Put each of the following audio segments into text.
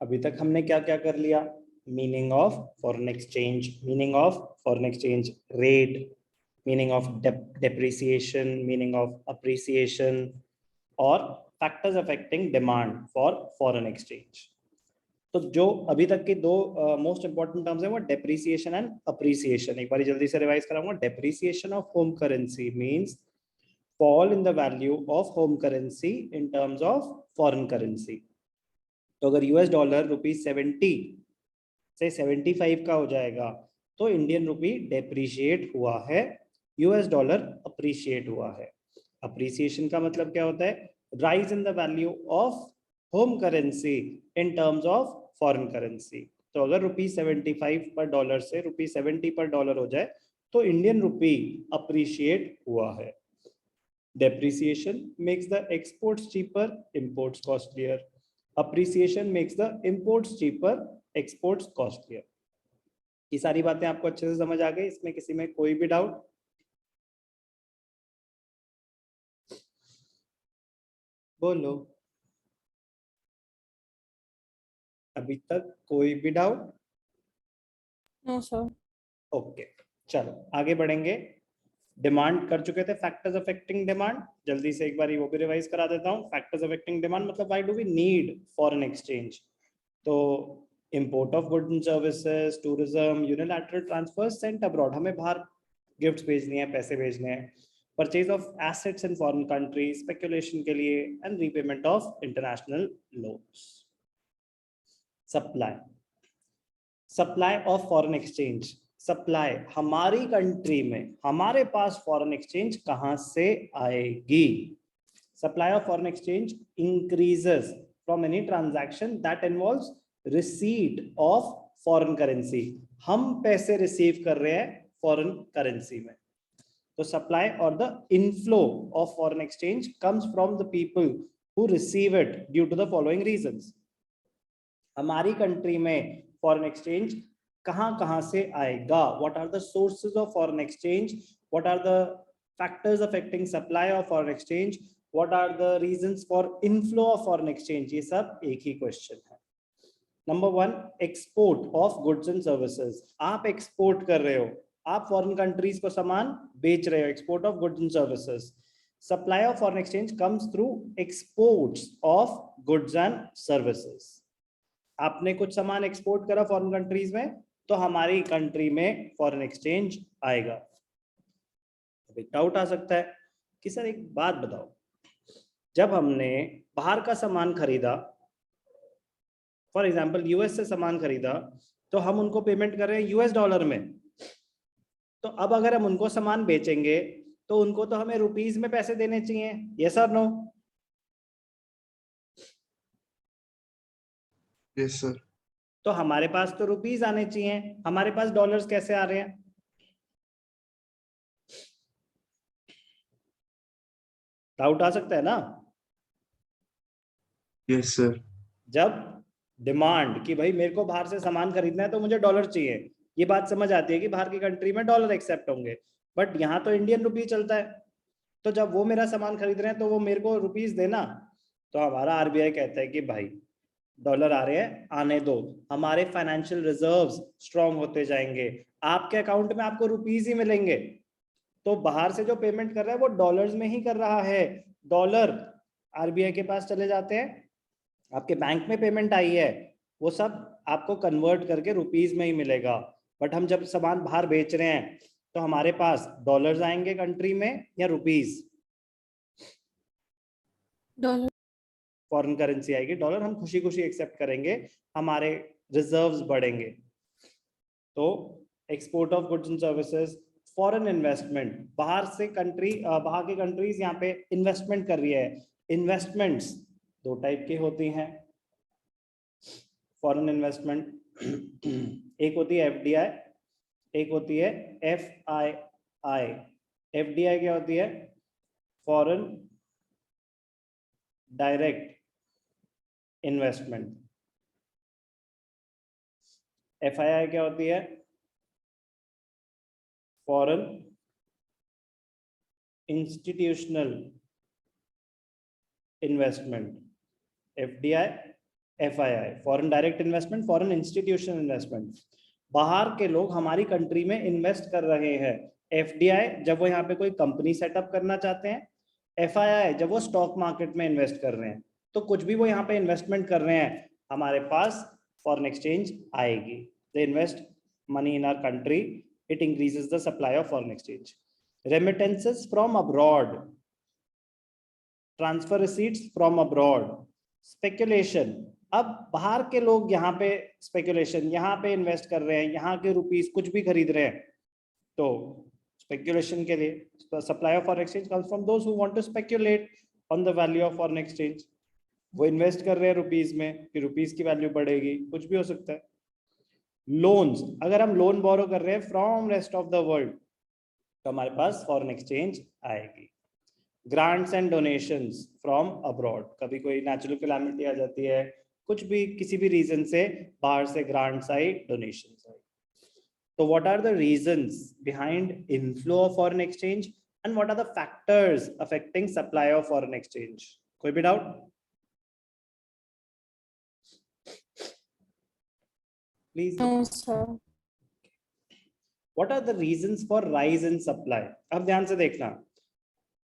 अभी तक हमने क्या क्या कर लिया? Meaning of foreign exchange, meaning of foreign exchange rate, meaning of depreciation, meaning of appreciation, और factors affecting demand for foreign exchange. तो जो अभी तक के दो मोस्ट इंपॉर्टेंट टर्म्स हैं वो डेप्रिसिएशन एंड अप्रिसिएशन। एक बार जल्दी से रिवाइज कराऊंगा। Depreciation of home currency means fall in the value of home currency in terms of foreign currency। तो अगर यूएस डॉलर ₹70 से 75 का हो जाएगा तो इंडियन रुपी डेप्रिशिएट हुआ है, यूएस डॉलर अप्रिशिएट हुआ है। अप्रिसिएशन का मतलब क्या होता है? Rise in the value of home currency in terms of foreign currency. तो अगर ₹75 पर डॉलर से ₹70 पर डॉलर हो जाए तो इंडियन रुपी अप्रिशिएट हुआ है। Depreciation makes the exports cheaper, imports costlier. Appreciation makes the imports cheaper, exports costlier। ये सारी बातें आपको अच्छे से समझ आ गई? इसमें किसी में कोई भी डाउट? बोलो। अभी तक कोई भी डाउट? No sir. ओके, चलो आगे बढ़ेंगे। डिमांड कर चुके थे, फैक्टर्स अफेक्टिंग डिमांड। जल्दी से एक बार वो भी रिवाइज करा देता हूँ। फैक्टर्स अफेक्टिंग डिमांड मतलब why do we need foreign exchange? तो import of goods and services, tourism, unilateral transfers sent abroad, हमें बाहर गिफ्ट्स भेजनी है, पैसे भेजने हैं, purchase of assets in foreign country, speculation के लिए, and repayment of international loans. Supply, supply of foreign exchange. Supply हमारी कंट्री में, हमारे पास फॉरेन एक्सचेंज कहां से आएगी? Supply of foreign exchange increases from any transaction that involves receipt of foreign currency. हम पैसे रिसीव कर रहे हैं फॉरेन करेंसी में। तो सप्लाई और the inflow of foreign exchange comes from the people who receive it due to the following reasons. हमारी country में फॉरेन एक्सचेंज कहां से आएगा? What are the sources of foreign exchange? What are the factors affecting supply of foreign exchange? What are the reasons for inflow of foreign exchange? ये सब एक ही question है। Number 1, export of goods and services. आप export कर रहे हो, आप फॉरेन कंट्रीज को सामान बेच रहे हो, export of goods and services. Supply of foreign exchange comes through exports of goods and services. आपने कुछ सामान एक्सपोर्ट करा फॉरेन कंट्रीज में तो हमारी कंट्री में फॉरेन एक्सचेंज आएगा। अभी डाउट आ सकता है कि सर एक बात बताओ, जब हमने बाहर का सामान खरीदा, फॉर एग्जांपल यूएस से सामान खरीदा, तो हम उनको पेमेंट कर रहे हैं यूएस डॉलर में। तो अब अगर हम उनको सामान बेचेंगे तो उनको तो हमें रुपीस में पैसे देने चाहिए, यस और नो? Yes sir. तो हमारे पास तो रुपीस आने चाहिए, हमारे पास डॉलर्स कैसे आ रहे हैं? डाउट आ सकता है ना? Yes sir. जब डिमांड कि भाई मेरे को बाहर से सामान खरीदना है तो मुझे डॉलर चाहिए, ये बात समझ आती है कि बाहर की कंट्री में डॉलर एक्सेप्ट होंगे, बट यहाँ तो इंडियन रुपी चलता है। तो जब वो मेरा सामान खरीद रहे हैं तो वो मेरे को रुपीस देना। तो हमारा आरबीआई कहता है कि भाई डॉलर आ रहे हैं, आने दो, हमारे फाइनेंशियल रिजर्व्स स्ट्रांग होते जाएंगे, आपके अकाउंट में आपको रुपीस ही मिलेंगे। तो बाहर से जो पेमेंट कर रहा है वो डॉलर्स में ही कर रहा है। डॉलर आरबीआई के पास चले जाते हैं, आपके बैंक में पेमेंट आई है, वो सब आपको कन्वर्ट करके रुपीस में ही मिलेगा। बट हम जब सामान बाहर बेच रहे हैं तो हमारे पास डॉलर्स आएंगे कंट्री में या रुपीस? डॉलर। फॉरेन करेंसी आएगी, डॉलर हम खुशी खुशी एक्सेप्ट करेंगे, हमारे रिजर्व्स बढ़ेंगे। तो export of goods and services, foreign investment, बाहर से कंट्री, बाहर की कंट्रीज यहाँ पे इन्वेस्टमेंट कर रही है। इन्वेस्टमेंट्स दो टाइप की होती हैं फॉरेन इन्वेस्टमेंट, एक होती है एफडीआई, एक होती है एफआईआई। एफडीआई क्या होती है? Foreign direct investment. एफआईआई क्या होती है? Foreign institutional investment. FDI FII, foreign direct investment, foreign institutional investment, बाहर के लोग हमारी कंट्री में इन्वेस्ट कर रहे हैं। FDI जब वो यहाँ पे कोई कंपनी सेटअप करना चाहते हैं, FII जब वो स्टॉक मार्केट में इन्वेस्ट कर रहे हैं। तो कुछ भी वो यहाँ पे इन्वेस्टमेंट कर रहे हैं, हमारे पास फॉरेन एक्सचेंज आएगी। They invest money in our country, it increases the supply of foreign exchange. Remittances from abroad, transfer receipts from abroad, speculation, अब बाहर के लोग यहाँ पे स्पेकुलेशन, यहाँ पे इन्वेस्ट कर रहे हैं, यहाँ के रुपीस कुछ भी खरीद रहे हैं, तो स्पेकुलेशन के लिए supply of foreign exchange comes from those who want to speculate on the value of foreign exchange. वो इन्वेस्ट कर रहे हैं रुपीस में कि रुपीस की वैल्यू बढ़ेगी, कुछ भी हो सकता है। लोन्स, अगर हम लोन बोरो कर रहे हैं from rest of the world, तो हमारे पास फॉरेन एक्सचेंज आएगी। Grants and donations from abroad, कभी कोई नेचुरल कैलामिटी आ जाती है, कुछ भी किसी भी रीजन से बाहर से ग्रांट्स आई, डोनेशंस आई। तो what are the reasons behind inflow of foreign exchange and what are the factors affecting supply of foreign exchange? कोई भी doubt? Please. No, sir. What are the reasons for rise in supply? अब ध्यान से देखना,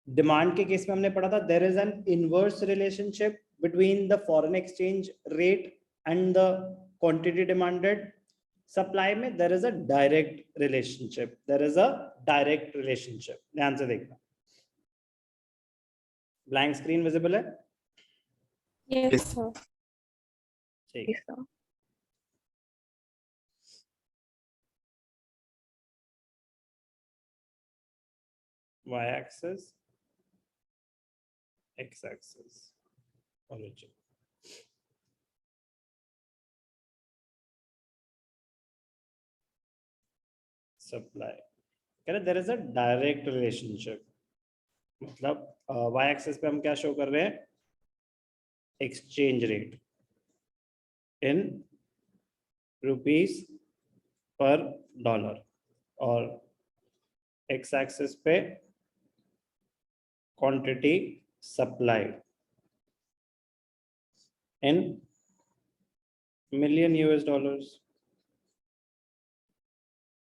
demand के case में हमने पढ़ा था there is an inverse relationship between the foreign exchange rate and the quantity demanded. Supply में there is a direct relationship, there is a direct relationship. ध्यान से देखना, ब्लैंक स्क्रीन विजिबल है? Yes, sir. ठीक Yes, sir. y axis, x axis, origin। Supply कह रहे there is a direct relationship, मतलब y axis पे हम क्या शो कर रहे हैं? Exchange rate in rupees per dollar, और x एक्सिस पे quantity supplied in million US dollars.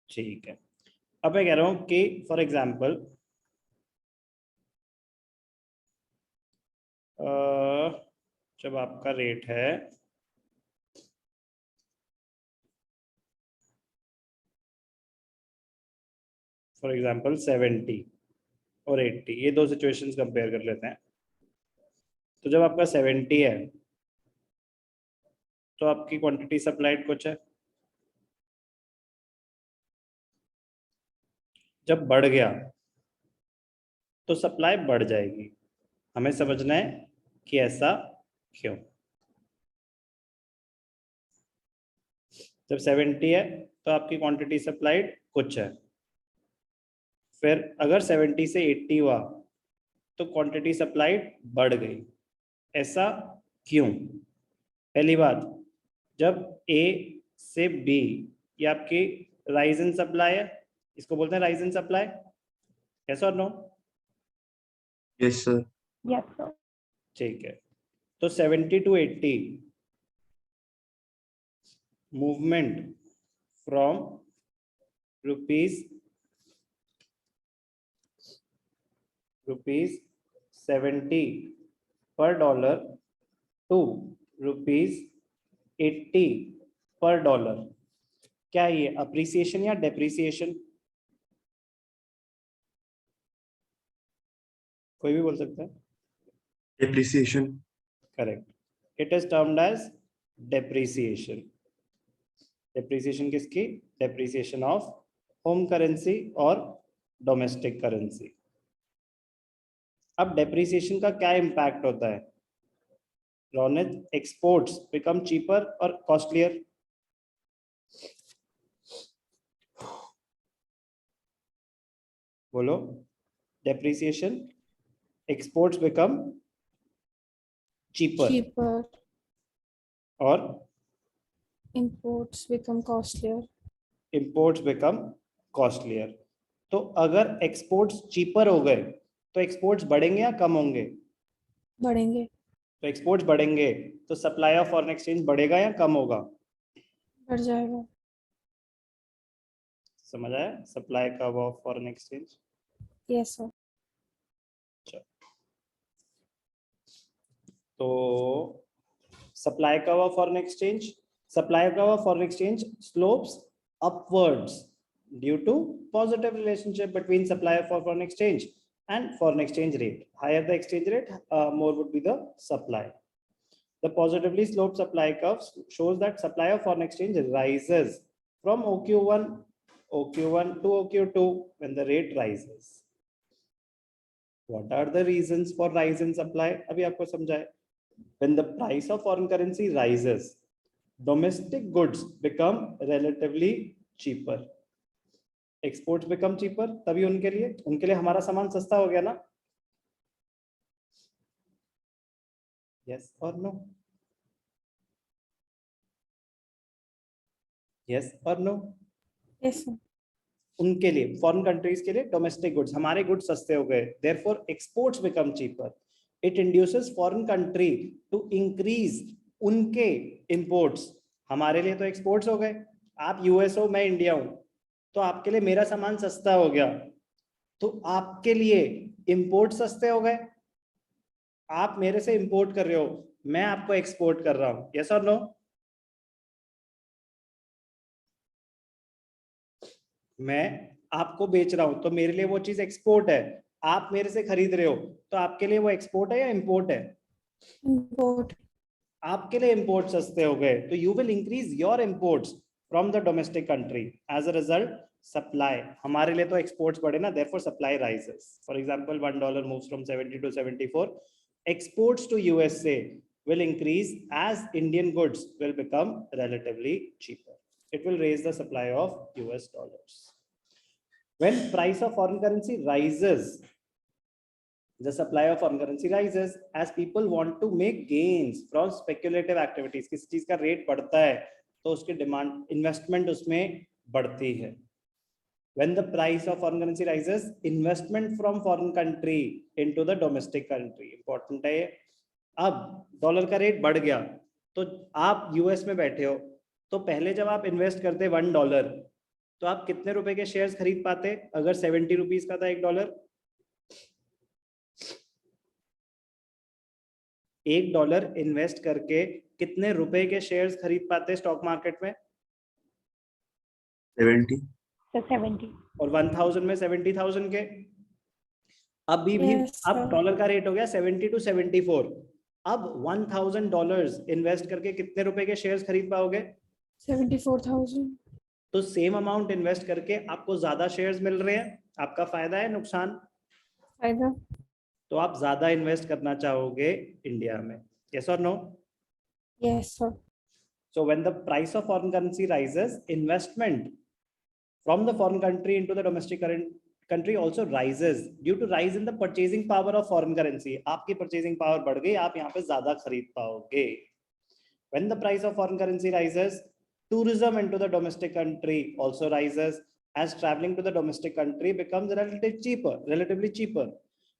ठीक है, अब मैं कह रहा हूं कि फॉर एग्जांपल जब आपका रेट है फॉर एग्जांपल 70 और 80, ये दो सिचुएशंस कंपेयर कर लेते हैं। तो जब आपका 70 है तो आपकी क्वांटिटी सप्लाइड कुछ है, जब बढ़ गया तो सप्लाई बढ़ जाएगी। हमें समझना है कि ऐसा क्यों। जब 70 है तो आपकी क्वांटिटी सप्लाइड कुछ है, फिर अगर 70 से 80 हुआ तो क्वांटिटी सप्लाइड बढ़ गई। ऐसा क्यों? पहली बात, जब A से B, ये आपकी राइज इन सप्लाई है, इसको बोलते हैं राइज इन सप्लाई, यस और no? Yes, sir. Yes, sir. ठीक है, तो 70 to 80 मूवमेंट फ्रॉम रुपीज 70 पर डॉलर टू रुपीज 80 पर डॉलर, क्या ये अप्रिसिएशन या डेप्रिसिएशन? कोई भी बोल सकता है। Depreciation. Correct, it is termed as depreciation. Depreciation किसकी? डेप्रिसिएशन ऑफ होम करेंसी और डोमेस्टिक करेंसी। अब डेप्रिसिएशन का क्या इम्पैक्ट होता है? रोनित, एक्सपोर्ट्स बिकम चीपर और कॉस्टलियर। बोलो, depreciation, exports become cheaper Cheaper. और Imports become costlier. Imports become costlier. तो अगर एक्सपोर्ट्स चीपर हो गए तो एक्सपोर्ट्स बढ़ेंगे या कम होंगे? बढ़ेंगे. तो एक्सपोर्ट्स बढ़ेंगे तो सप्लाई ऑफ फॉरेन एक्सचेंज बढ़ेगा या कम होगा? बढ़ जाएगा. समझ आया? Supply curve of foreign exchange. Yes, sir. तो supply curve of foreign exchange, supply curve of foreign exchange slopes upwards due to positive relationship between supply of foreign exchange and foreign exchange rate. Higher the exchange rate, more would be the supply. The positively sloped supply curve shows that supply of foreign exchange rises from OQ1 to OQ2 when the rate rises. What are the reasons for rise in supply? अभी आपको समझाए. When the price of foreign currency rises, domestic goods become relatively cheaper. Exports become cheaper. तभी उनके लिए हमारा सामान सस्ता हो गया ना? Yes or no? Yes or no? Yes, sir. उनके लिए, फॉरेन कंट्रीज के लिए डोमेस्टिक गुड्स, हमारे गुड्स सस्ते हो गए, therefore exports become cheaper. It induces foreign country to increase उनके इंपोर्ट्स. हमारे लिए तो एक्सपोर्ट्स हो गए. आप यूएस हो, मैं इंडिया हूं, तो आपके लिए मेरा सामान सस्ता हो गया, तो आपके लिए इंपोर्ट सस्ते हो गए. आप मेरे से इंपोर्ट कर रहे हो, मैं आपको एक्सपोर्ट कर रहा हूं. यस और नो? मैं आपको बेच रहा हूं तो मेरे लिए वो चीज एक्सपोर्ट है. आप मेरे से खरीद रहे हो तो आपके लिए वो एक्सपोर्ट है या इंपोर्ट है? Import. आपके लिए इंपोर्ट सस्ते हो गए, तो you will increase your imports from the domestic country. As a result supply, हमारे लिए तो एक्सपोर्ट्स बढ़े ना, therefore supply rises. For example $1 moves from 70 to 74. Exports to USA will increase as Indian goods will become relatively cheaper. It will raise the supply of US dollars. When price of foreign currency rises, the supply of foreign currency rises as people want to make gains from speculative activities. किसी चीज का rate बढ़ता है तो उसकी demand, investment उसमें बढ़ती है. When the price of foreign currency rises, investment from foreign country into the domestic country. Important है. अब डॉलर का रेट बढ़ गया तो आप यूएस में बैठे हो, तो पहले जब आप इन्वेस्ट करते $1 तो आप कितने रुपए के शेयर्स खरीद पाते? अगर 70 रुपीज का था $1, $1 इन्वेस्ट करके कितने रुपए के शेयर्स खरीद पाते स्टॉक मार्केट में? 70. 70. और 1000 में 70,000 के. अभी भी Yes, अब sir. डॉलर का रेट हो गया 70 to 74. अब $1000 इन्वेस्ट करके कितने रुपए के शेयर्स खरीद पाओगे? 74,000. तो सेम अमाउंट इन्वेस्ट करके आपको ज्यादा शेयर्स मिल रहे हैं. आपका फायदा है, नुकसान? फायदा. तो आप ज्यादा इन्वेस्ट करना चाहोगे इंडिया में. यस और no? Yes, sir. So when the price of foreign currency rises, investment from the foreign country into the domestic country also rises due to rise in the purchasing power of foreign currency. आपकी purchasing power बढ़ गई, आप यहाँ पे ज्यादा खरीद पाओगे. When the price of foreign currency rises, tourism into the domestic country also rises as traveling to the domestic country becomes relatively cheaper.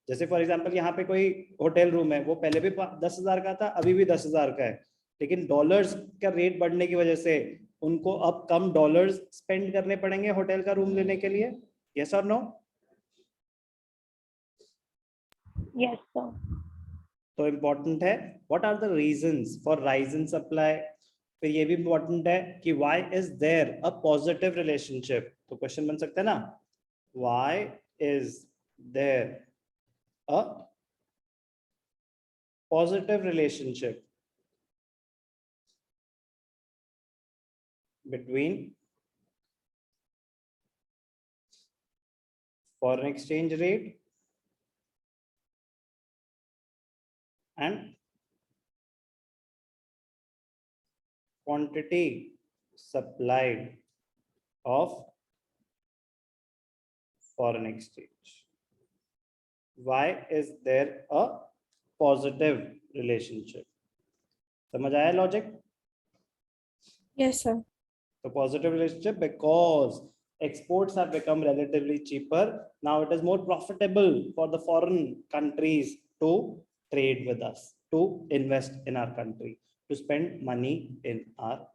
जैसे फॉर एग्जांपल यहाँ पे कोई होटल रूम है, वो पहले भी 10,000 का था, अभी भी 10,000 का है, लेकिन डॉलर्स का रेट बढ़ने की वजह से उनको अब कम डॉलर्स स्पेंड करने पड़ेंगे होटल का रूम लेने के लिए. यस और नो? Yes, sir. तो इम्पोर्टेंट है what are the reasons for rise in supply. फिर ये भी इम्पोर्टेंट है कि why is there a positive relationship. तो क्वेश्चन बन सकता है ना, why is there a positive relationship between foreign exchange rate and quantity supplied of foreign exchange. Why is there a positive relationship? समझ आया logic? Yes, sir. The positive relationship because exports have become relatively cheaper. Now it is more profitable for the foreign countries to trade with us. to invest in our country, to spend money in our